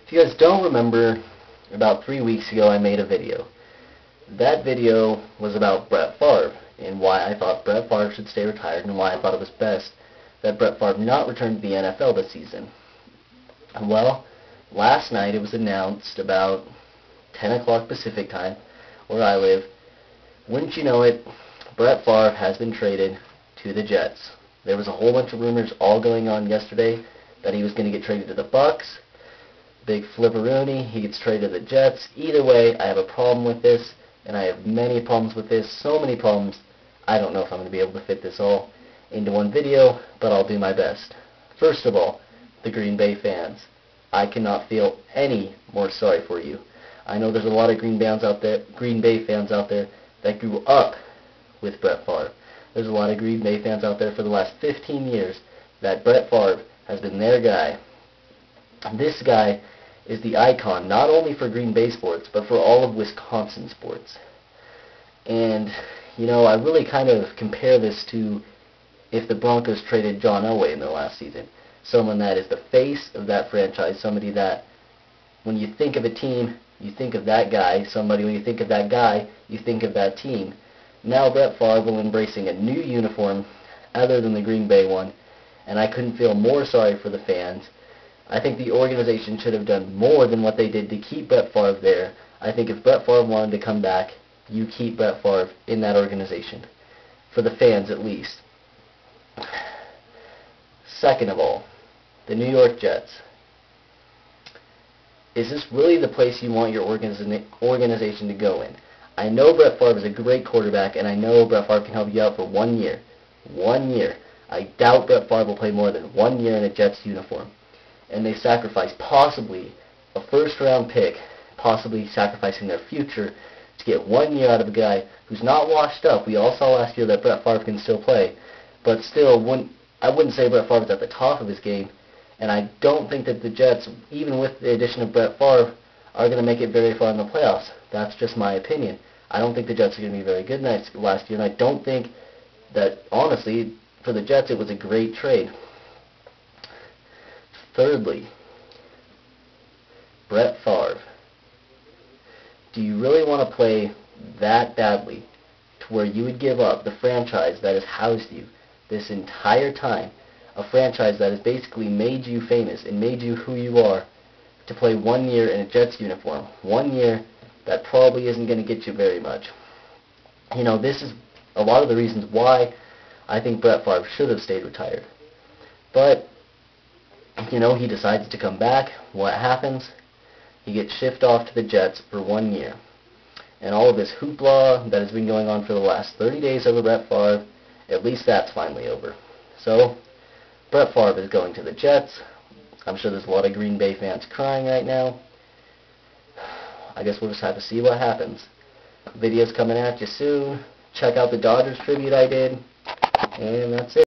If you guys don't remember, about 3 weeks ago I made a video. That video was about Brett Favre and why I thought Brett Favre should stay retired and why I thought it was best that Brett Favre not return to the NFL this season. Well, last night it was announced about 10 o'clock Pacific time, where I live. Wouldn't you know it, Brett Favre has been traded to the Jets. There was a whole bunch of rumors all going on yesterday that he was going to get traded to the Bucks. Big flipperoonie, he gets traded to the Jets. Either way, I have a problem with this, and I have many problems with this, so many problems. I don't know if I'm going to be able to fit this all into one video, but I'll do my best. First of all, the Green Bay fans. I cannot feel any more sorry for you. I know there's a lot of Green Bay fans out there that grew up with Brett Favre. There's a lot of Green Bay fans out there for the last 15 years that Brett Favre has been their guy. This guy is the icon not only for Green Bay sports, but for all of Wisconsin sports. And, you know, I really kind of compare this to if the Broncos traded John Elway in their last season. Someone that is the face of that franchise, somebody that when you think of a team, you think of that guy. Somebody, when you think of that guy, you think of that team. Now Brett Favre will embracing a new uniform other than the Green Bay one, and I couldn't feel more sorry for the fans. I think the organization should have done more than what they did to keep Brett Favre there. I think if Brett Favre wanted to come back, you keep Brett Favre in that organization. For the fans, at least. Second of all, the New York Jets. Is this really the place you want your organization to go in? I know Brett Favre is a great quarterback, and I know Brett Favre can help you out for 1 year. 1 year. I doubt Brett Favre will play more than 1 year in a Jets uniform. And they sacrifice possibly a first-round pick, possibly sacrificing their future to get 1 year out of a guy who's not washed up. We all saw last year that Brett Favre can still play, but still, I wouldn't say Brett Favre is at the top of his game, and I don't think that the Jets, even with the addition of Brett Favre, are going to make it very far in the playoffs. That's just my opinion. I don't think the Jets are going to be very good last year, and I don't think that, honestly, for the Jets, it was a great trade. Thirdly, Brett Favre. Do you really want to play that badly to where you would give up the franchise that has housed you this entire time, a franchise that has basically made you famous and made you who you are, to play 1 year in a Jets uniform? 1 year that probably isn't going to get you very much. You know, this is a lot of the reasons why I think Brett Favre should have stayed retired. But, you know, he decides to come back. What happens? He gets shipped off to the Jets for 1 year. And all of this hoopla that has been going on for the last 30 days over Brett Favre, at least that's finally over. So, Brett Favre is going to the Jets. I'm sure there's a lot of Green Bay fans crying right now. I guess we'll just have to see what happens. Video's coming at you soon. Check out the Dodgers tribute I did. And that's it.